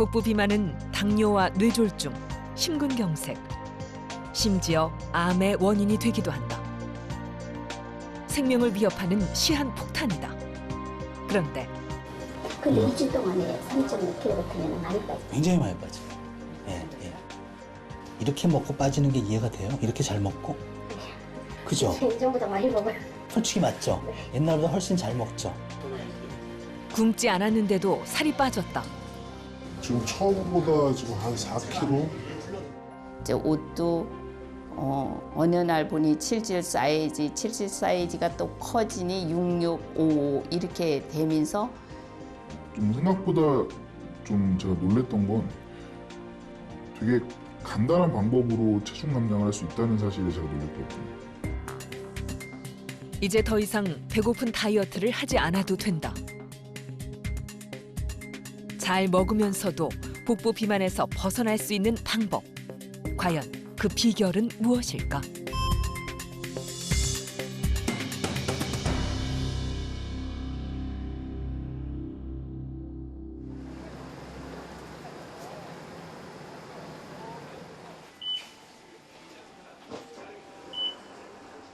복부 비만은 당뇨와 뇌졸중, 심근경색, 심지어 암의 원인이 되기도 한다. 생명을 위협하는 시한폭탄이다. 그런데 근데 일주일 동안에 3.5kg면 많이 빠져. 굉장히 많이 빠져요. 예, 예. 이렇게 먹고 빠지는 게 이해가 돼요? 이렇게 잘 먹고? 그죠? 예전보다 많이 먹어요. 솔직히 맞죠? 옛날보다 훨씬 잘 먹죠? 굶지 않았는데도 살이 빠졌다. 지금 처음보다 지금 한 4kg? 이제 옷도 어느 날 보니 77 사이즈가 또 커지니 66, 55 이렇게 되면서 좀 생각보다 좀 제가 놀랬던 건 되게 간단한 방법으로 체중 감량을 할 수 있다는 사실에 제가 놀랬거든요. 이제 더 이상 배고픈 다이어트를 하지 않아도 된다. 잘 먹으면서도 복부 비만에서 벗어날 수 있는 방법. 과연 그 비결은 무엇일까?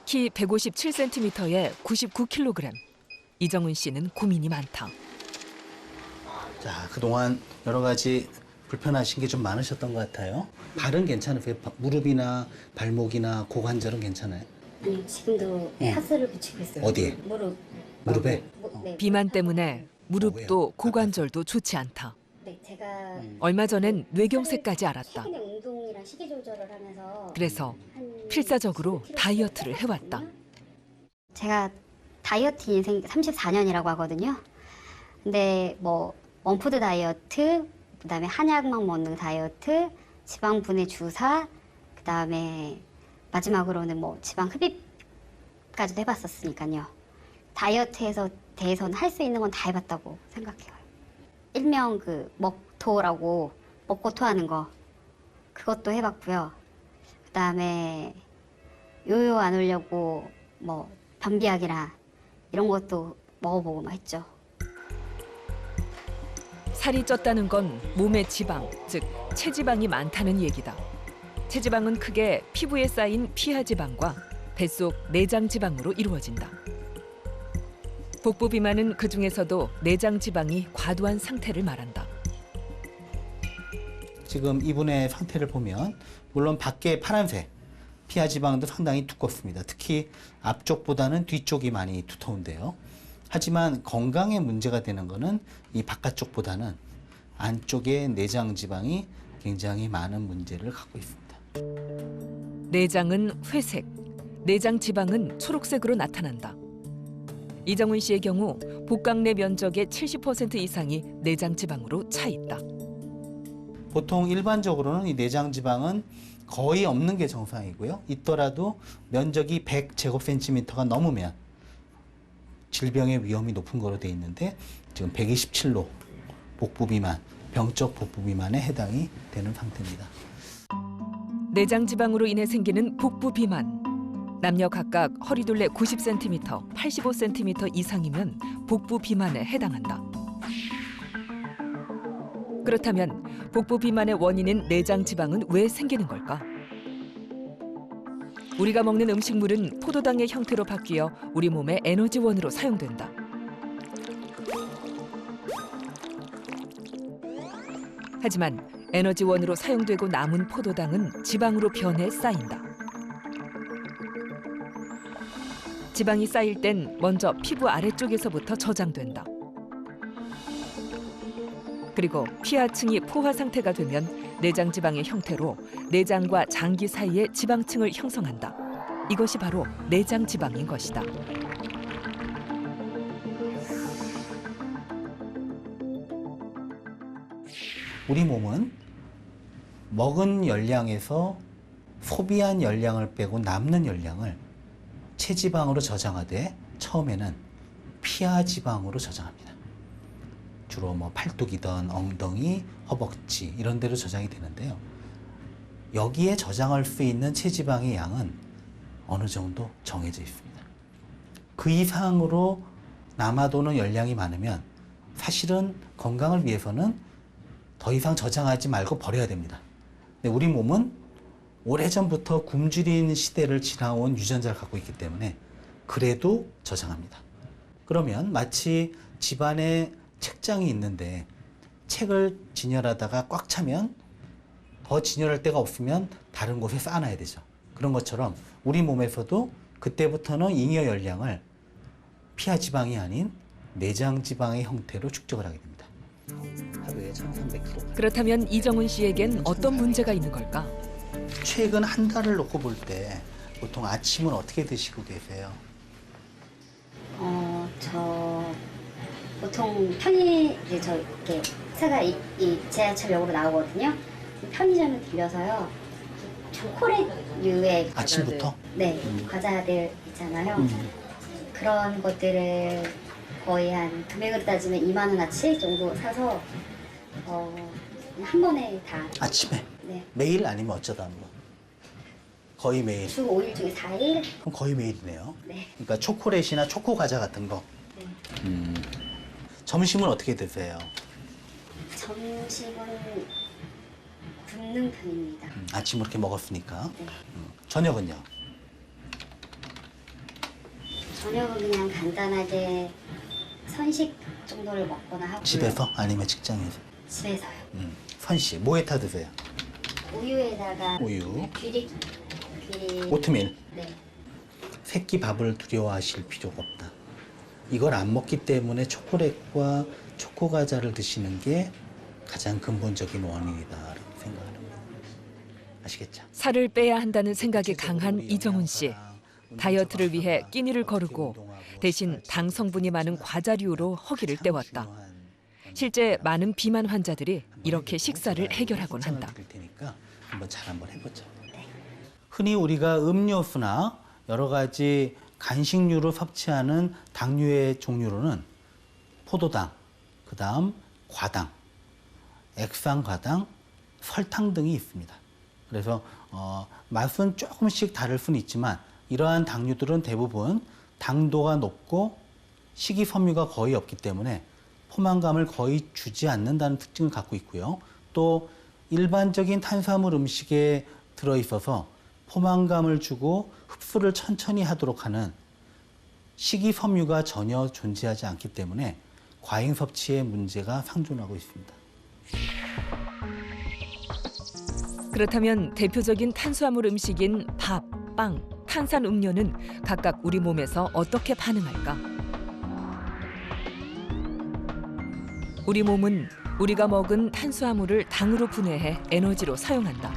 키 157cm에 99kg. 이정은 씨는 고민이 많다. 자, 그동안 여러 가지 불편하신 게 좀 많으셨던 것 같아요. 발은 괜찮으세요? 무릎이나 발목이나 고관절은 괜찮아요? 아니 지금도 파스를 붙이고 있어요. 어디에? 무릎에? 네. 비만 때문에 무릎도 고관절도 좋지 않다. 네, 제가 얼마 전엔 뇌경색까지 알았다. 최근에 운동이랑 식이 조절을 하면서 그래서 한 필사적으로 10kg 다이어트를 해왔다. 제가 다이어트 인생 34년이라고 하거든요. 근데 뭐 원푸드 다이어트, 그다음에 한약만 먹는 다이어트, 지방 분해 주사, 그다음에 마지막으로는 뭐 지방 흡입까지도 해봤었으니까요. 다이어트에서 대해서는 할 수 있는 건 다 해봤다고 생각해요. 일명 그 먹토라고 먹고 토하는 거 그것도 해봤고요. 그다음에 요요 안 오려고 뭐 변비약이나 이런 것도 먹어보고 막 했죠. 살이 쪘다는 건 몸의 지방, 즉 체지방이 많다는 얘기다. 체지방은 크게 피부에 쌓인 피하지방과 뱃속 내장지방으로 이루어진다. 복부 비만은 그중에서도 내장지방이 과도한 상태를 말한다. 지금 이분의 상태를 보면 물론 밖에 파란색 피하지방도 상당히 두껍습니다. 특히 앞쪽보다는 뒤쪽이 많이 두터운데요. 하지만 건강에 문제가 되는 것은 이 바깥쪽보다는 안쪽에 내장지방이 굉장히 많은 문제를 갖고 있습니다. 내장은 회색, 내장지방은 초록색으로 나타난다. 이정은 씨의 경우 복강 내 면적의 70% 이상이 내장지방으로 차 있다. 보통 일반적으로는 이 내장지방은 거의 없는 게 정상이고요. 있더라도 면적이 100제곱센티미터가 넘으면 질병의 위험이 높은 거로 돼 있는데 지금 127로 복부 비만, 병적 복부 비만에 해당이 되는 상태입니다. 내장지방으로 인해 생기는 복부 비만. 남녀 각각 허리둘레 90cm, 85cm 이상이면 복부 비만에 해당한다. 그렇다면 복부 비만의 원인인 내장지방은 왜 생기는 걸까? 우리가 먹는 음식물은 포도당의 형태로 바뀌어 우리 몸의 에너지원으로 사용된다. 하지만 에너지원으로 사용되고 남은 포도당은 지방으로 변해 쌓인다. 지방이 쌓일 땐 먼저 피부 아래쪽에서부터 저장된다. 그리고 피하층이 포화 상태가 되면 내장지방의 형태로 내장과 장기 사이에 지방층을 형성한다. 이것이 바로 내장지방인 것이다. 우리 몸은 먹은 열량에서 소비한 열량을 빼고 남는 열량을 체지방으로 저장하되 처음에는 피하지방으로 저장합니다. 주로 뭐 팔뚝이든 엉덩이, 허벅지 이런 데로 저장이 되는데요. 여기에 저장할 수 있는 체지방의 양은 어느 정도 정해져 있습니다. 그 이상으로 남아도는 열량이 많으면 사실은 건강을 위해서는 더 더 이상 저장하지 말고 버려야 됩니다. 근데 우리 몸은 오래전부터 굶주린 시대를 지나온 유전자를 갖고 있기 때문에 그래도 저장합니다. 그러면 마치 집안에 책장이 있는데 책을 진열하다가 꽉 차면 더 진열할 데가 없으면 다른 곳에 쌓아놔야 되죠. 그런 것처럼 우리 몸에서도 그때부터는 잉여 열량을 피하 지방이 아닌 내장 지방의 형태로 축적을 하게 됩니다. 하루에 1,300kg. 그렇다면 이정훈 씨에겐 어떤 문제가 있는 걸까? 최근 한 달을 놓고 볼 때 보통 아침은 어떻게 드시고 계세요? 저 보통 이제 저 이렇게 회사가 이 지하철역으로 나오거든요. 편의점을 들려서요. 초콜릿류의 아침부터? 네, 과자들 있잖아요. 그런 것들을 거의 한 금액으로 따지면 2만 원어치 정도 사서 한 번에 다. 아침에? 네. 매일 아니면 어쩌다 한 번? 거의 매일. 주 5일 중에 4일? 그럼 거의 매일이네요. 네. 그러니까 초콜릿이나 초코 과자 같은 거. 네. 점심은 어떻게 드세요? 점심은 굶는 편입니다. 아침 그렇게 먹었으니까. 네. 저녁은요? 저녁은 그냥 간단하게 선식 정도를 먹거나 하고요. 집에서 아니면 직장에서? 집에서요. 선식. 뭐에 타 드세요? 우유에다가 우유. 귀리. 오트밀. 네. 새끼 밥을 두려워하실 필요가 없다. 이걸 안 먹기 때문에 초콜릿과 초코 과자를 드시는 게 가장 근본적인 원인이다라고 생각합니다. 아시겠죠? 살을 빼야 한다는 생각이 강한 이정훈 씨. 다이어트를 위해 끼니를 거르고 대신 당 성분이 많은 과자류로 허기를 때웠다. 실제 많은 비만 환자들이 이렇게 식사를 해결하곤 한다. 한번 해보죠. 흔히 우리가 음료수나 여러 가지 간식류로 섭취하는 당류의 종류로는 포도당, 그다음 과당, 액상과당, 설탕 등이 있습니다. 그래서 맛은 조금씩 다를 수는 있지만 이러한 당류들은 대부분 당도가 높고 식이섬유가 거의 없기 때문에 포만감을 거의 주지 않는다는 특징을 갖고 있고요. 또 일반적인 탄수화물 음식에 들어있어서 포만감을 주고 흡수를 천천히 하도록 하는 식이섬유가 전혀 존재하지 않기 때문에 과잉 섭취의 문제가 상존하고 있습니다. 그렇다면 대표적인 탄수화물 음식인 밥, 빵, 탄산 음료는 각각 우리 몸에서 어떻게 반응할까? 우리 몸은 우리가 먹은 탄수화물을 당으로 분해해 에너지로 사용한다.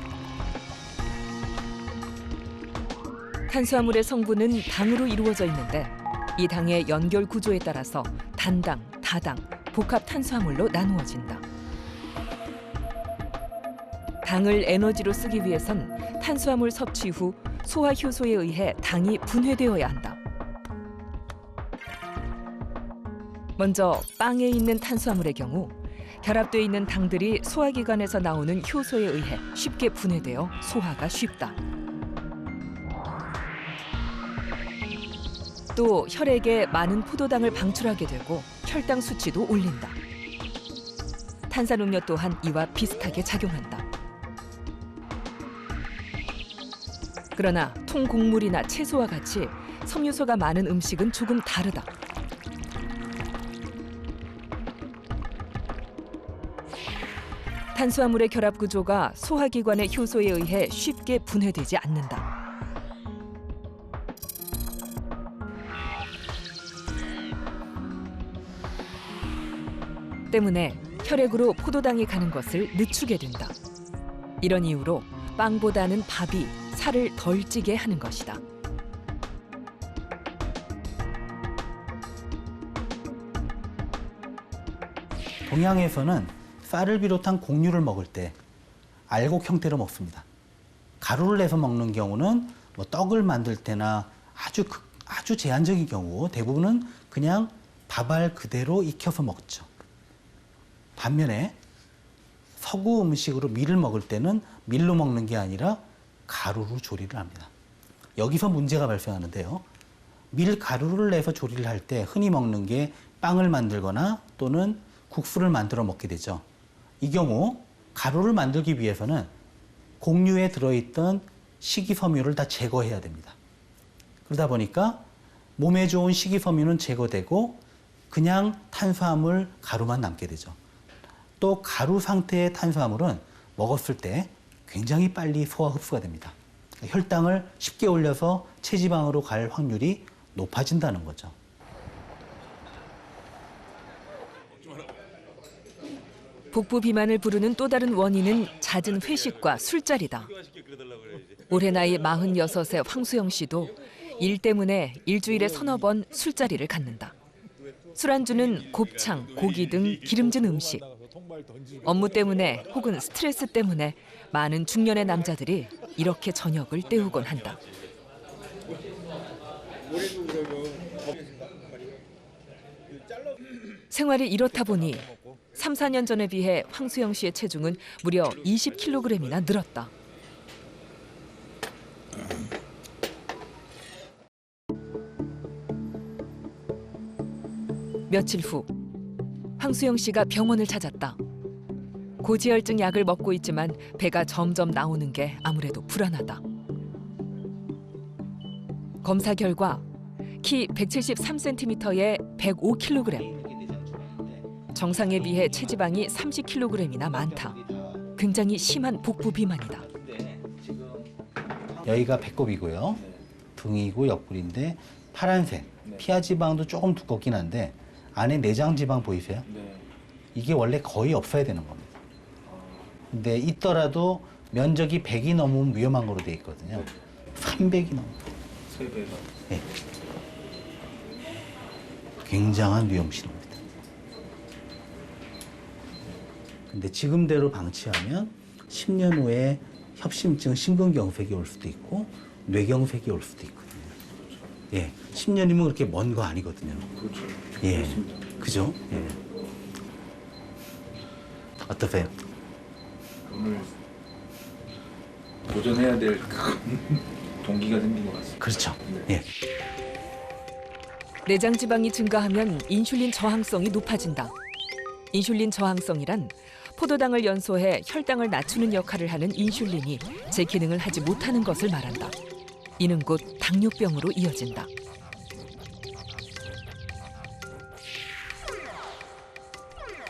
탄수화물의 성분은 당으로 이루어져 있는데 이 당의 연결 구조에 따라서 단당, 다당, 복합 탄수화물로 나누어진다. 당을 에너지로 쓰기 위해선 탄수화물 섭취 후 소화 효소에 의해 당이 분해되어야 한다. 먼저 빵에 있는 탄수화물의 경우 결합되어 있는 당들이 소화기관에서 나오는 효소에 의해 쉽게 분해되어 소화가 쉽다. 또 혈액에 많은 포도당을 방출하게 되고 혈당 수치도 올린다. 탄산음료 또한 이와 비슷하게 작용한다. 그러나 통곡물이나 채소와 같이 섬유소가 많은 음식은 조금 다르다. 탄수화물의 결합 구조가 소화기관의 효소에 의해 쉽게 분해되지 않는다. 때문에 혈액으로 포도당이 가는 것을 늦추게 된다. 이런 이유로 빵보다는 밥이 살을 덜 찌게 하는 것이다. 동양에서는 쌀을 비롯한 곡류를 먹을 때 알곡 형태로 먹습니다. 가루를 내서 먹는 경우는 뭐 떡을 만들 때나 아주 제한적인 경우 대부분은 그냥 밥알 그대로 익혀서 먹죠. 반면에 서구 음식으로 밀을 먹을 때는 밀로 먹는 게 아니라 가루로 조리를 합니다. 여기서 문제가 발생하는데요. 밀 가루를 내서 조리를 할 때 흔히 먹는 게 빵을 만들거나 또는 국수를 만들어 먹게 되죠. 이 경우 가루를 만들기 위해서는 곡류에 들어있던 식이섬유를 다 제거해야 됩니다. 그러다 보니까 몸에 좋은 식이섬유는 제거되고 그냥 탄수화물, 가루만 남게 되죠. 또 가루 상태의 탄수화물은 먹었을 때 굉장히 빨리 소화 흡수가 됩니다. 혈당을 쉽게 올려서 체지방으로 갈 확률이 높아진다는 거죠. 복부 비만을 부르는 또 다른 원인은 잦은 회식과 술자리다. 올해 나이 46의 황수영 씨도 일 때문에 일주일에 서너 번 술자리를 갖는다. 술안주는 곱창, 고기 등 기름진 음식. 업무 때문에 혹은 스트레스 때문에 많은 중년의 남자들이 이렇게 저녁을 때우곤 한다. 생활이 이렇다 보니 3, 4년 전에 비해 황수영 씨의 체중은 무려 20kg이나 늘었다. 며칠 후 황수영 씨가 병원을 찾았다. 고지혈증 약을 먹고 있지만 배가 점점 나오는 게 아무래도 불안하다. 검사 결과 키 173cm에 105kg. 정상에 비해 체지방이 30kg이나 많다. 굉장히 심한 복부 비만이다. 여기가 배꼽이고요. 등이고 옆구리인데 파란색. 피하 지방도 조금 두껍긴 한데 안에 내장 지방 보이세요? 이게 원래 거의 없어야 되는 겁니다. 근데 있더라도 면적이 100이 넘으면 위험한 거로 돼 있거든요. 300이 넘어요. 3배가? 네. 굉장한 위험 신호입니다. 근데 지금대로 방치하면 10년 후에 협심증, 심근경색이 올 수도 있고 뇌경색이 올 수도 있거든요. 예, 10년이면 그렇게 먼 거 아니거든요. 그렇죠. 예, 그렇습니다. 그죠? 예. 어떠세요? 오늘 도전해야 될 동기가 생긴 것 같습니다. 그렇죠. 네. 예. 내장 지방이 증가하면 인슐린 저항성이 높아진다. 인슐린 저항성이란 포도당을 연소해 혈당을 낮추는 역할을 하는 인슐린이 제 기능을 하지 못하는 것을 말한다. 이는 곧 당뇨병으로 이어진다.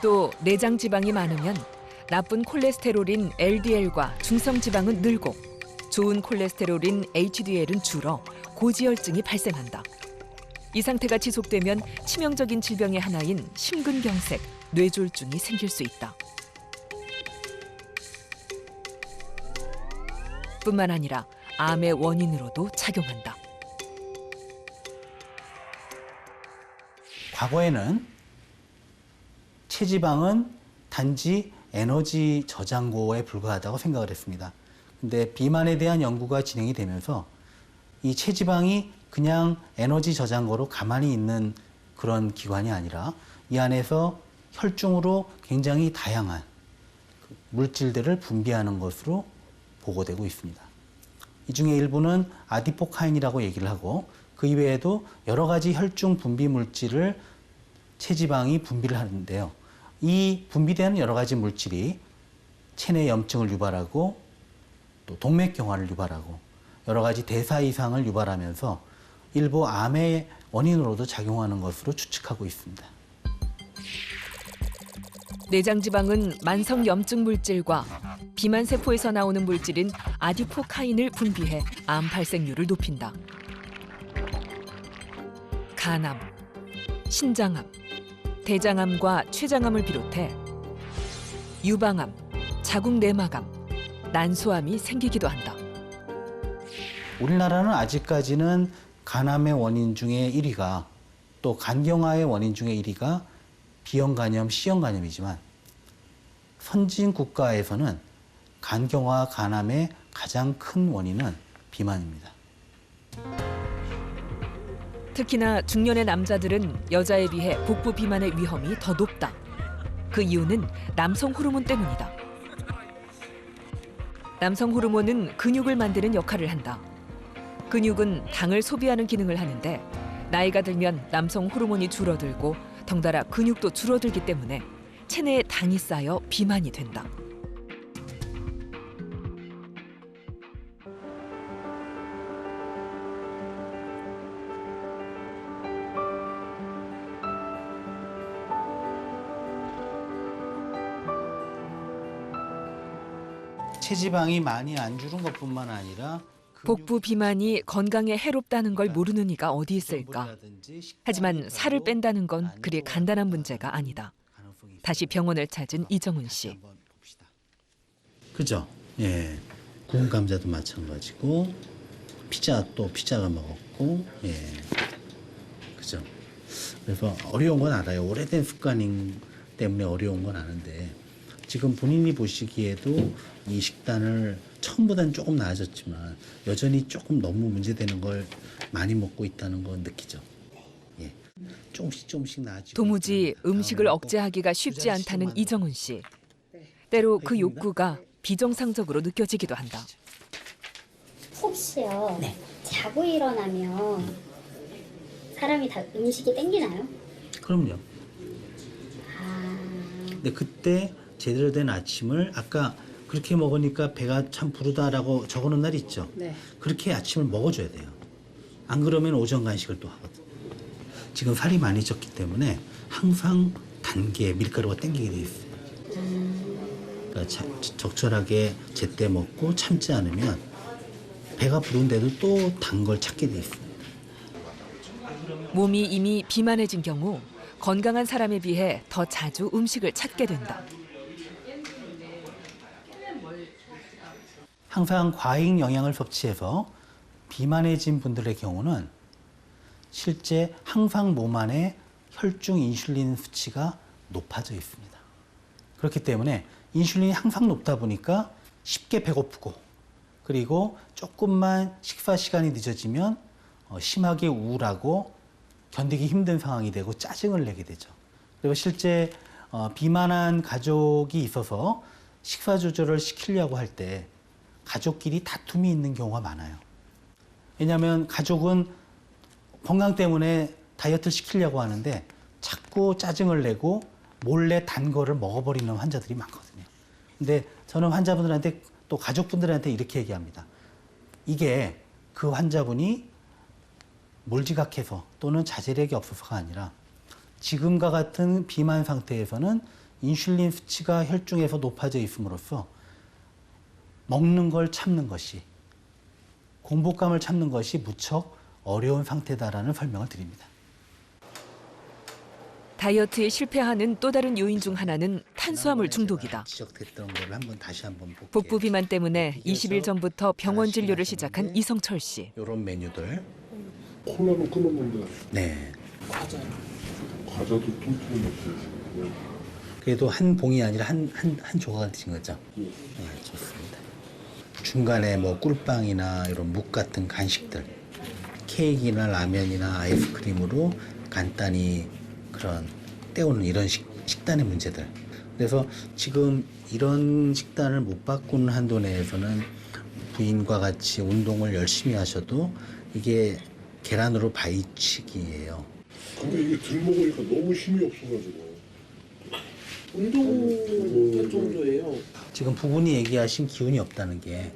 또 내장 지방이 많으면 나쁜 콜레스테롤인 LDL과 중성 지방은 늘고 좋은 콜레스테롤인 HDL은 줄어 고지혈증이 발생한다. 이 상태가 지속되면 치명적인 질병의 하나인 심근경색, 뇌졸중이 생길 수 있다. 뿐만 아니라 암의 원인으로도 작용한다. 과거에는 체지방은 단지 에너지 저장고에 불과하다고 생각을 했습니다. 근데 비만에 대한 연구가 진행이 되면서 이 체지방이 그냥 에너지 저장고로 가만히 있는 그런 기관이 아니라 이 안에서 혈중으로 굉장히 다양한 물질들을 분비하는 것으로 보고되고 있습니다. 이 중에 일부는 아디포카인이라고 얘기를 하고 그 이외에도 여러 가지 혈중 분비 물질을 체지방이 분비를 하는데요. 이 분비되는 여러 가지 물질이 체내 염증을 유발하고 또 동맥경화를 유발하고 여러 가지 대사 이상을 유발하면서 일부 암의 원인으로도 작용하는 것으로 추측하고 있습니다. 내장 지방은 만성 염증 물질과 비만 세포에서 나오는 물질인 아디포카인을 분비해 암 발생률을 높인다. 간암, 신장암, 대장암과 췌장암을 비롯해 유방암, 자궁내막암, 난소암이 생기기도 한다. 우리나라는 아직까지는 간암의 원인 중에 1위가 또 간경화의 원인 중에 1위가 B형간염, C형간염이지만 선진 국가에서는 간경화, 간암의 가장 큰 원인은 비만입니다. 특히나 중년의 남자들은 여자에 비해 복부 비만의 위험이 더 높다. 그 이유는 남성 호르몬 때문이다. 남성 호르몬은 근육을 만드는 역할을 한다. 근육은 당을 소비하는 기능을 하는데 나이가 들면 남성 호르몬이 줄어들고 덩달아 근육도 줄어들기 때문에 체내에 당이 쌓여 비만이 된다. 체지방이 많이 안 줄은 것뿐만 아니라 복부 비만이 건강에 해롭다는 걸 모르는 이가 어디 있을까? 하지만 살을 뺀다는 건 그리 간단한 문제가 아니다. 다시 병원을 찾은 이정훈 씨. 그죠? 예. 구운 감자도 마찬가지고 피자가 먹었고, 예. 그죠? 그래서 어려운 건 알아요. 오래된 습관 때문에 어려운 건 아는데 지금 본인이 보시기에도 이 식단을 처음보다는 조금 나아졌지만 여전히 조금 너무 문제되는 걸 많이 먹고 있다는 건 느끼죠. 예. 조금씩 나아지고. 도무지 있다는 음식을 다음에 억제하기가 꼭 쉽지 그 않다는 자리 이정훈 씨. 때로 그 욕구가 비정상적으로 느껴지기도 한다. 혹시요 자고 일어나면 사람이 다 음식이 땡기나요? 그럼요. 아, 근데 그때 제대로 된 아침을 아까 그렇게 먹으니까 배가 참 부르다라고 적어놓은 날 있죠. 네. 그렇게 아침을 먹어줘야 돼요. 안 그러면 오전 간식을 또 하거든. 지금 살이 많이 쪘기 때문에 항상 단계 밀가루가 땡기게 돼 있어요. 그러니까 적절하게 제때 먹고 참지 않으면 배가 부른데도 또 단 걸 찾게 돼 있어요. 몸이 이미 비만해진 경우 건강한 사람에 비해 더 자주 음식을 찾게 된다. 항상 과잉 영양을 섭취해서 비만해진 분들의 경우는 실제 항상 몸 안에 혈중 인슐린 수치가 높아져 있습니다. 그렇기 때문에 인슐린이 항상 높다 보니까 쉽게 배고프고 그리고 조금만 식사 시간이 늦어지면 심하게 우울하고 견디기 힘든 상황이 되고 짜증을 내게 되죠. 그리고 실제 비만한 가족이 있어서 식사 조절을 시키려고 할 때 가족끼리 다툼이 있는 경우가 많아요. 왜냐하면 가족은 건강 때문에 다이어트를 시키려고 하는데 자꾸 짜증을 내고 몰래 단 거를 먹어버리는 환자들이 많거든요. 근데 저는 환자분들한테 또 가족분들한테 이렇게 얘기합니다. 이게 그 환자분이 몰지각해서 또는 자제력이 없어서가 아니라 지금과 같은 비만 상태에서는 인슐린 수치가 혈중에서 높아져 있음으로써 먹는 걸 참는 것이, 공복감을 참는 것이 무척 어려운 상태다라는 설명을 드립니다. 다이어트에 실패하는 또 다른 요인 중 하나는 탄수화물 중독이다. 지적됐던 걸 다시 한번 볼게요. 복부 비만 때문에 20일 전부터 병원 진료를 시작한 이성철 씨. 이런 메뉴들. 콜라는 끊었는데 네. 과자도 통통 먹고. 그래도 한 봉이 아니라 한 조각을 드신 거죠? 네, 좋습니다. 중간에 뭐 꿀빵이나 이런 묵 같은 간식들, 케이크나 라면이나 아이스크림으로 간단히 그런 때우는 이런 식단의 문제들. 그래서 지금 이런 식단을 못 바꾸는 한도 내에서는 부인과 같이 운동을 열심히 하셔도 이게 계란으로 바위치기예요. 근데 이게 들 먹으니까 너무 힘이 없어가지고. 운동할 정도예요. 지금 부분이 얘기하신 기운이 없다는 게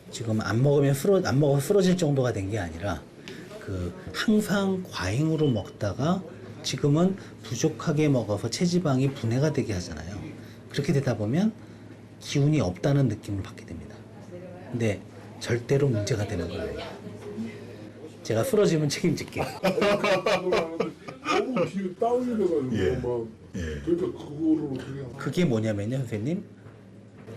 지금 안 먹어서 쓰러질 정도가 된 게 아니라 그 항상 과잉으로 먹다가 지금은 부족하게 먹어서 체지방이 분해가 되게 하잖아요. 그렇게 되다 보면 기운이 없다는 느낌을 받게 됩니다. 근데 절대로 문제가 되는 거예요. 제가 쓰러지면 책임질게요. 너무 뒤에 다운이 돼가지고 그러니까 그거를 어떻게 하나. 그게 뭐냐면요, 선생님.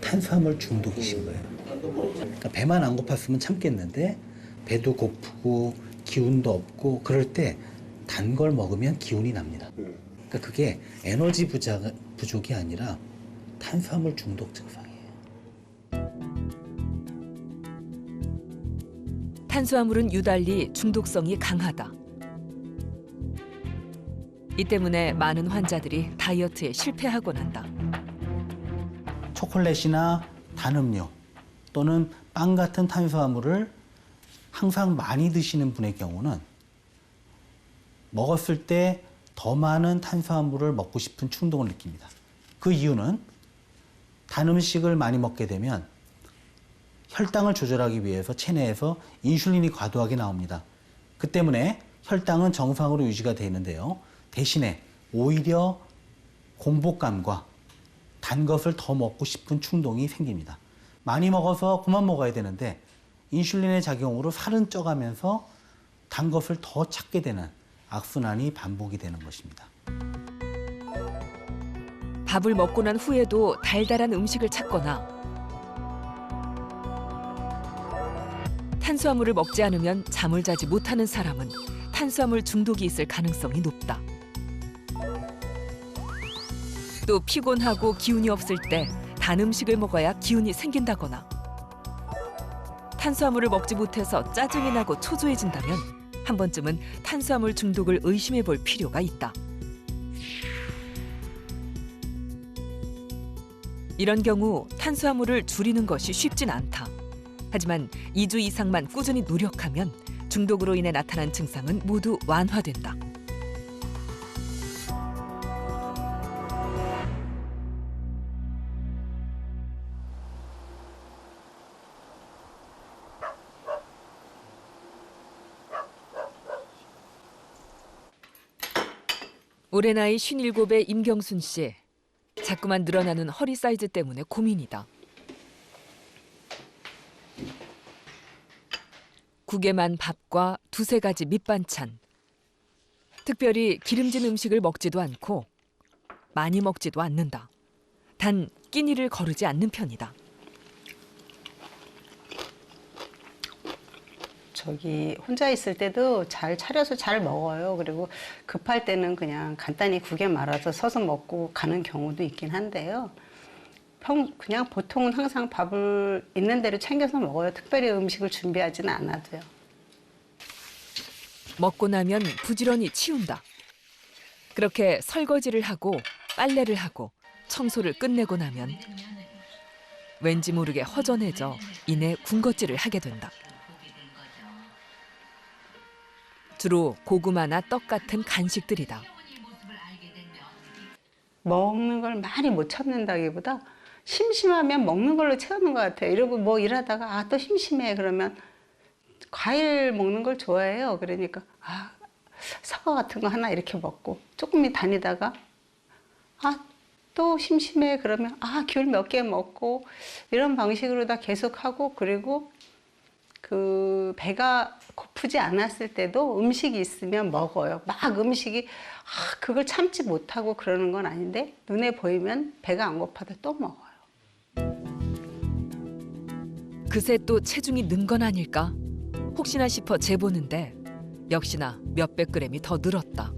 탄수화물 중독이신 거예요. 그러니까 배만 안 고팠으면 참겠는데 배도 고프고 기운도 없고 그럴 때 단 걸 먹으면 기운이 납니다. 그러니까 그게 에너지 부족이 아니라 탄수화물 중독 증상이에요. 탄수화물은 유달리 중독성이 강하다. 이 때문에 많은 환자들이 다이어트에 실패하곤 한다. 초콜릿이나 단음료 또는 빵 같은 탄수화물을 항상 많이 드시는 분의 경우는 먹었을 때 더 많은 탄수화물을 먹고 싶은 충동을 느낍니다. 그 이유는 단 음식을 많이 먹게 되면 혈당을 조절하기 위해서 체내에서 인슐린이 과도하게 나옵니다. 그 때문에 혈당은 정상으로 유지가 되는데요. 대신에 오히려 공복감과 단 것을 더 먹고 싶은 충동이 생깁니다. 많이 먹어서 그만 먹어야 되는데 인슐린의 작용으로 살은 쪄가면서 단 것을 더 찾게 되는 악순환이 반복이 되는 것입니다. 밥을 먹고 난 후에도 달달한 음식을 찾거나 탄수화물을 먹지 않으면 잠을 자지 못하는 사람은 탄수화물 중독이 있을 가능성이 높다. 또 피곤하고 기운이 없을 때 단 음식을 먹어야 기운이 생긴다거나 탄수화물을 먹지 못해서 짜증이 나고 초조해진다면 한 번쯤은 탄수화물 중독을 의심해 볼 필요가 있다. 이런 경우 탄수화물을 줄이는 것이 쉽진 않다. 하지만 2주 이상만 꾸준히 노력하면 중독으로 인해 나타난 증상은 모두 완화된다. 올해 나이 57의 임경순 씨. 자꾸만 늘어나는 허리 사이즈 때문에 고민이다. 국에만 밥과 두세 가지 밑반찬. 특별히 기름진 음식을 먹지도 않고 많이 먹지도 않는다. 단 끼니를 거르지 않는 편이다. 혼자 있을 때도 잘 차려서 잘 먹어요. 그리고 급할 때는 그냥 간단히 국에 말아서 서서 먹고 가는 경우도 있긴 한데요. 그냥 보통은 항상 밥을 있는 대로 챙겨서 먹어요. 특별히 음식을 준비하지는 않아도요. 먹고 나면 부지런히 치운다. 그렇게 설거지를 하고 빨래를 하고 청소를 끝내고 나면 왠지 모르게 허전해져 이내 군것질을 하게 된다. 주로 고구마나 떡 같은 간식들이다. 먹는 걸 많이 못 참는다기보다 심심하면 먹는 걸로 채우는 것 같아요. 이러고 뭐 일하다가 또 심심해 그러면 과일 먹는 걸 좋아해요. 그러니까 사과 같은 거 하나 이렇게 먹고 조금 다니다가 또 심심해 그러면 귤 몇 개 먹고 이런 방식으로 다 계속하고 그리고 그 배가 고프지 않았을 때도 음식이 있으면 먹어요. 막 음식이 그걸 참지 못하고 그러는 건 아닌데 눈에 보이면 배가 안 고파도 또 먹어요. 그새 또 체중이 는 건 아닐까? 혹시나 싶어 재보는데 역시나 몇백 그램이 더 늘었다.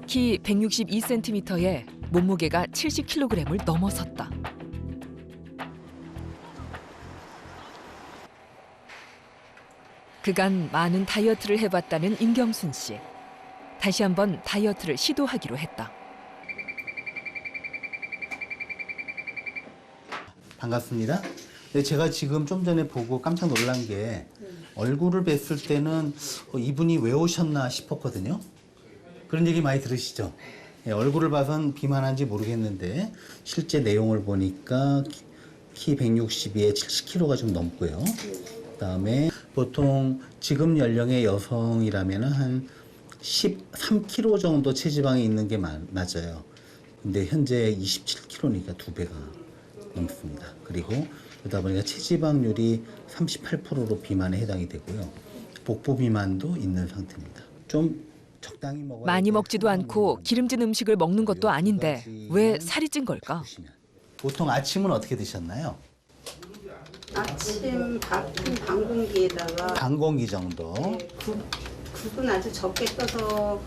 키 162cm에 몸무게가 70kg을 넘어섰다. 그간 많은 다이어트를 해봤다는 임경순 씨. 다시 한번 다이어트를 시도하기로 했다. 반갑습니다. 네, 제가 지금 좀 전에 보고 깜짝 놀란 게 얼굴을 뵀을 때는 이분이 왜 오셨나 싶었거든요. 그런 얘기 많이 들으시죠? 네, 얼굴을 봐선 비만한지 모르겠는데 실제 내용을 보니까 키 162에 70kg가 좀 넘고요. 그다음에 보통 지금 연령의 여성이라면 한 13kg 정도 체지방이 있는 게 맞아요. 근데 현재 27kg니까 2배가 넘습니다. 그리고 그러다 보니까 체지방률이 38%로 비만에 해당이 되고요. 복부 비만도 있는 상태입니다. 좀 적당히 먹어야 많이 먹지도 않고 기름진 음식을 먹는 것도 아닌데 왜 살이 찐 걸까? 보통 아침은 어떻게 드셨나요? 아침 밥은 반 공기에다가 반 공기 정도. 국은 아주 적게 떠서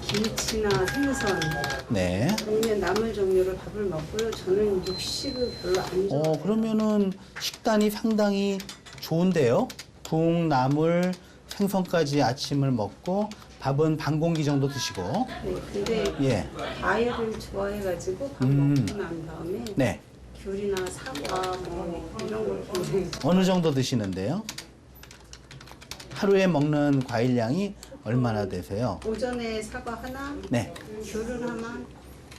김치나 생선 네. 아니면 나물 종류로 밥을 먹고요. 저는 육식을 별로 안 좋아해요. 그러면은 식단이 상당히 좋은데요. 국, 나물, 생선까지 아침을 먹고 밥은 반 공기 정도 드시고. 네, 근데 예. 과일을 좋아해가지고 밥 음. 먹고 난 다음에 네. 귤이나 사과 뭐 이런 걸 굉장히 어느 정도 드시는데요? 하루에 먹는 과일량이 얼마나 되세요? 오전에 사과 하나, 네. 귤은 하나,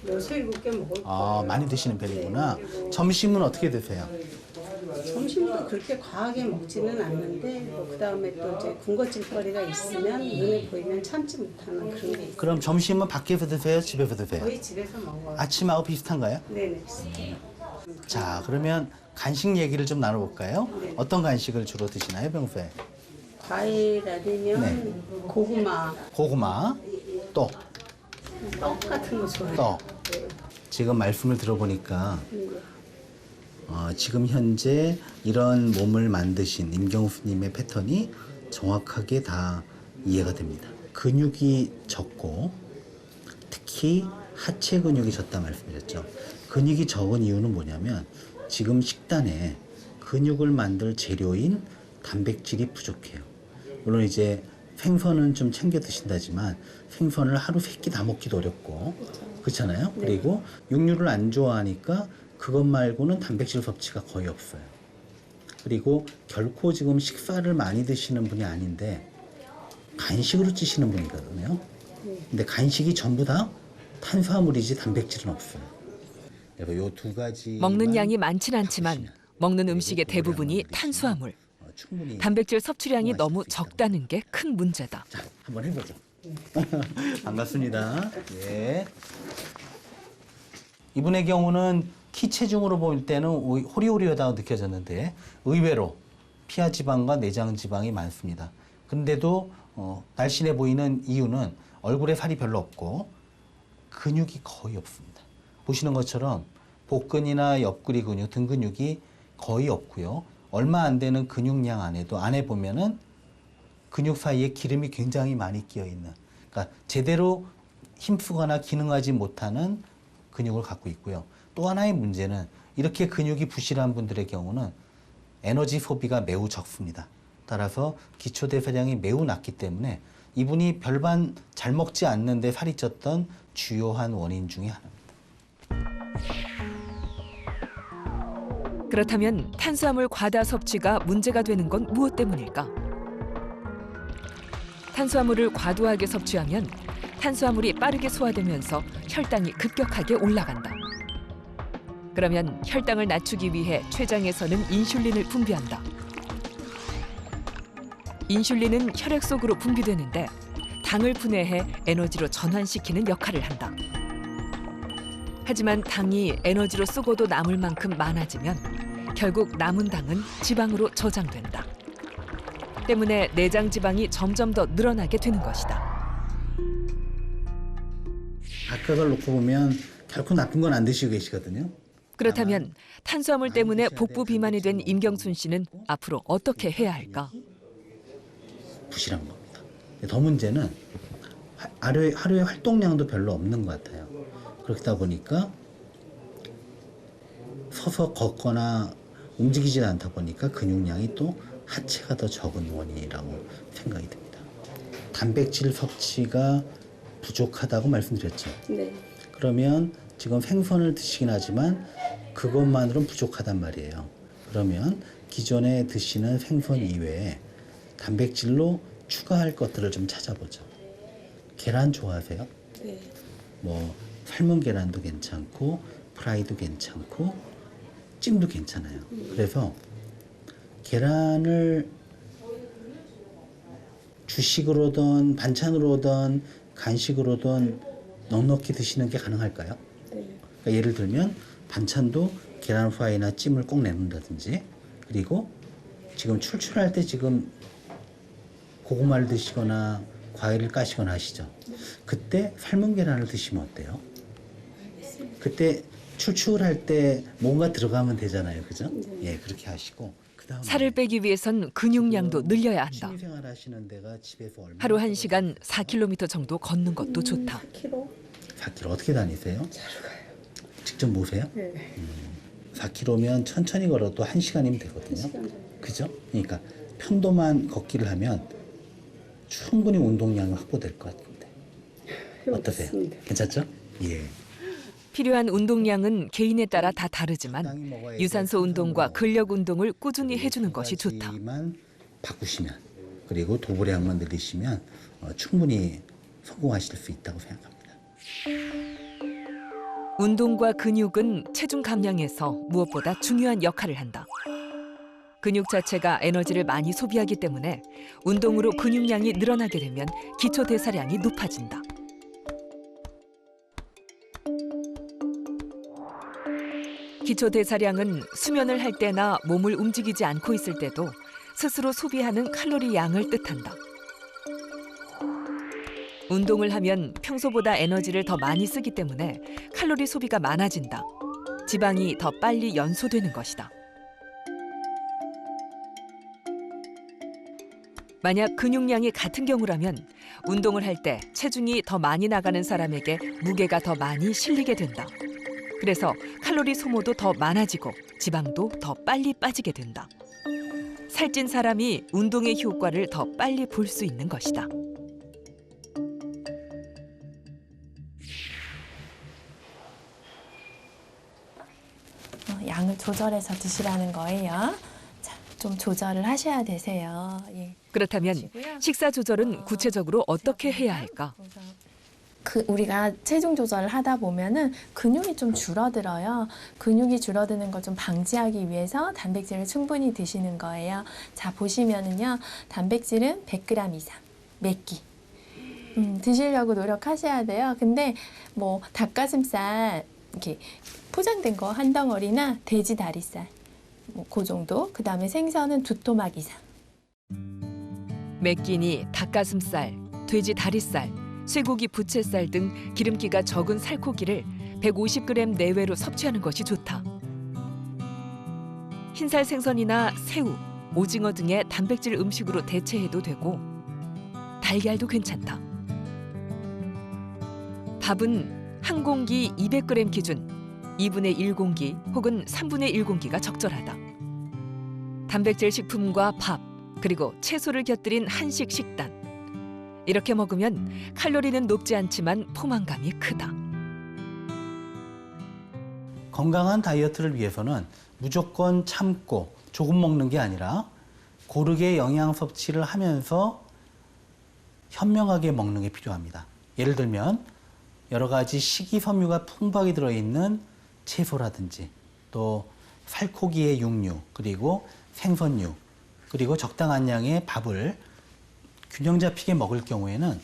6-7개 먹을 아, 거예요. 많이 드시는 편이구나. 네, 그리고 점심은 어떻게 드세요? 점심도 그렇게 과하게 먹지는 않는데 뭐 그다음에 또 이제 군것질거리가 있으면 눈에 보이면 참지 못하는 그런 게 있어요. 그럼 점심은 밖에서 드세요? 집에서 드세요? 거의 집에서 먹어요. 아침하고 비슷한가요? 네네. 비슷해요. 자, 그러면 간식 얘기를 좀 나눠볼까요? 네. 어떤 간식을 주로 드시나요, 평소에? 과일 아니면 네. 고구마, 고구마, 또 떡 같은 거 좋아해요. 떡. 네. 지금 말씀을 들어보니까 네. 지금 현재 이런 몸을 만드신 임경수님의 패턴이 정확하게 다 이해가 됩니다. 근육이 적고 특히 하체 근육이 적다 말씀드렸죠. 근육이 적은 이유는 뭐냐면 지금 식단에 근육을 만들 재료인 단백질이 부족해요. 물론 이제 생선은 좀 챙겨 드신다지만 생선을 하루 3끼 다 먹기도 어렵고 그렇잖아요. 네. 그리고 육류를 안 좋아하니까 그것 말고는 단백질 섭취가 거의 없어요. 그리고 결코 지금 식사를 많이 드시는 분이 아닌데 간식으로 찌시는 분이거든요. 근데 간식이 전부 다 탄수화물이지 단백질은 없어요. 그래서 요 두 가지 먹는 양이 많진 않지만 먹는 음식의 대부분이 탄수화물. 충분히 단백질 섭취량이 소화시킬 너무 수 있다고. 적다는 게 큰 문제다. 자, 한번 해보죠. 반갑습니다. 예. 이분의 경우는 키 체중으로 볼 때는 호리호리하다고 느껴졌는데 의외로 피하 지방과 내장 지방이 많습니다. 근데도 날씬해 보이는 이유는 얼굴에 살이 별로 없고 근육이 거의 없습니다. 보시는 것처럼 복근이나 옆구리 근육, 등 근육이 거의 없고요. 얼마 안 되는 근육량 안에 보면은 근육 사이에 기름이 굉장히 많이 끼어 있는, 그러니까 제대로 힘쓰거나 기능하지 못하는 근육을 갖고 있고요. 또 하나의 문제는 이렇게 근육이 부실한 분들의 경우는 에너지 소비가 매우 적습니다. 따라서 기초 대사량이 매우 낮기 때문에 이분이 별반 잘 먹지 않는데 살이 쪘던 주요한 원인 중에 하나입니다. 그렇다면 탄수화물 과다 섭취가 문제가 되는 건 무엇 때문일까? 탄수화물을 과도하게 섭취하면 탄수화물이 빠르게 소화되면서 혈당이 급격하게 올라간다. 그러면 혈당을 낮추기 위해 췌장에서는 인슐린을 분비한다. 인슐린은 혈액 속으로 분비되는데 당을 분해해 에너지로 전환시키는 역할을 한다. 하지만 당이 에너지로 쓰고도 남을 만큼 많아지면 결국 남은 당은 지방으로 저장된다. 때문에 내장 지방이 점점 더 늘어나게 되는 것이다. 각각을 놓고 보면 결코 나쁜 건 안 드시고 계시거든요. 그렇다면 탄수화물 때문에 복부 비만이 된 임경순 씨는 앞으로 어떻게 해야 할까? 부실한 겁니다. 더 문제는 하루에 활동량도 별로 없는 것 같아요. 그렇다 보니까 서서 걷거나 움직이지 않다 보니까 근육량이 또 하체가 더 적은 원인이라고 생각이 듭니다. 단백질 섭취가 부족하다고 말씀드렸죠. 네. 그러면 지금 생선을 드시긴 하지만 그것만으로는 부족하단 말이에요. 그러면 기존에 드시는 생선 이외에 단백질로 추가할 것들을 좀 찾아보죠. 계란 좋아하세요? 네. 뭐 삶은 계란도 괜찮고 프라이도 괜찮고 찜도 괜찮아요. 그래서 계란을 주식으로든 반찬으로든 간식으로든 넉넉히 드시는 게 가능할까요? 네. 그러니까 예를 들면 반찬도 계란 후라이나 찜을 꼭 내놓는다든지, 그리고 지금 출출할 때 지금 고구마를 드시거나 과일을 까시거나 하시죠. 그때 삶은 계란을 드시면 어때요? 그때 출출할 때 뭔가 들어가면 되잖아요. 그죠? 예, 그렇게 하시고 그다음에 살을 빼기 위해선 근육량도 늘려야 한다. 취미생활 하시는 데가 집에서 얼마나 하루 1시간 4km 정도 걷는 것도 좋다. 4kg? 4km 어떻게 다니세요? 자주 가요. 직접 모세요? 네. 4km면 천천히 걸어도 1시간이면 되거든요. 1시간 정도. 그죠? 그러니까 편도만 걷기를 하면 충분히 운동량이 확보될 것 같은데 어떠세요? 해보겠습니다. 괜찮죠? 예. 필요한 운동량은 개인에 따라 다 다르지만 적당히 먹어야 유산소 운동과 근력 운동을 꾸준히 해주는 것이 좋다. 만 바꾸시면, 그리고 도보량만 늘리시면 충분히 성공하실 수 있다고 생각합니다. 운동과 근육은 체중 감량에서 무엇보다 중요한 역할을 한다. 근육 자체가 에너지를 많이 소비하기 때문에 운동으로 근육량이 늘어나게 되면 기초 대사량이 높아진다. 기초 대사량은 수면을 할 때나 몸을 움직이지 않고 있을 때도 스스로 소비하는 칼로리 양을 뜻한다. 운동을 하면 평소보다 에너지를 더 많이 쓰기 때문에 칼로리 소비가 많아진다. 지방이 더 빨리 연소되는 것이다. 만약 근육량이 같은 경우라면 운동을 할 때 체중이 더 많이 나가는 사람에게 무게가 더 많이 실리게 된다. 그래서 칼로리 소모도 더 많아지고 지방도 더 빨리 빠지게 된다. 살찐 사람이 운동의 효과를 더 빨리 볼 수 있는 것이다. 양을 조절해서 드시라는 거예요. 자, 좀 조절을 하셔야 되세요. 예. 그렇다면 보시고요. 식사 조절은 구체적으로 어떻게 해야 할까? 우리가 체중 조절을 하다 보면은 근육이 좀 줄어들어요. 근육이 줄어드는 걸 좀 방지하기 위해서 단백질을 충분히 드시는 거예요. 자, 보시면은요. 단백질은 100g 이상, 몇 끼. 드시려고 노력하셔야 돼요. 근데 뭐 닭가슴살 이렇게 포장된 거 한 덩어리나 돼지 다리살 뭐 그 정도. 그다음에 생선은 2토막 이상. 맵기니 닭가슴살, 돼지 다리살, 쇠고기 부채살 등 기름기가 적은 살코기를 150g 내외로 섭취하는 것이 좋다. 흰살 생선이나 새우, 오징어 등의 단백질 음식으로 대체해도 되고 달걀도 괜찮다. 밥은 한 공기 200g 기준 2분의 1공기 혹은 3분의 1공기가 적절하다. 단백질 식품과 밥, 그리고 채소를 곁들인 한식 식단. 이렇게 먹으면 칼로리는 높지 않지만 포만감이 크다. 건강한 다이어트를 위해서는 무조건 참고 조금 먹는 게 아니라 고르게 영양 섭취를 하면서 현명하게 먹는 게 필요합니다. 예를 들면 여러 가지 식이섬유가 풍부하게 들어있는 채소라든지 또 살코기의 육류, 그리고 생선류, 그리고 적당한 양의 밥을 균형 잡히게 먹을 경우에는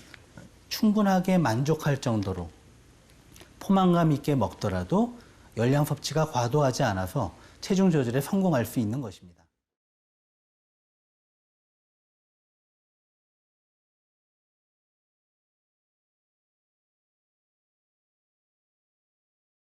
충분하게 만족할 정도로 포만감 있게 먹더라도 열량 섭취가 과도하지 않아서 체중 조절에 성공할 수 있는 것입니다.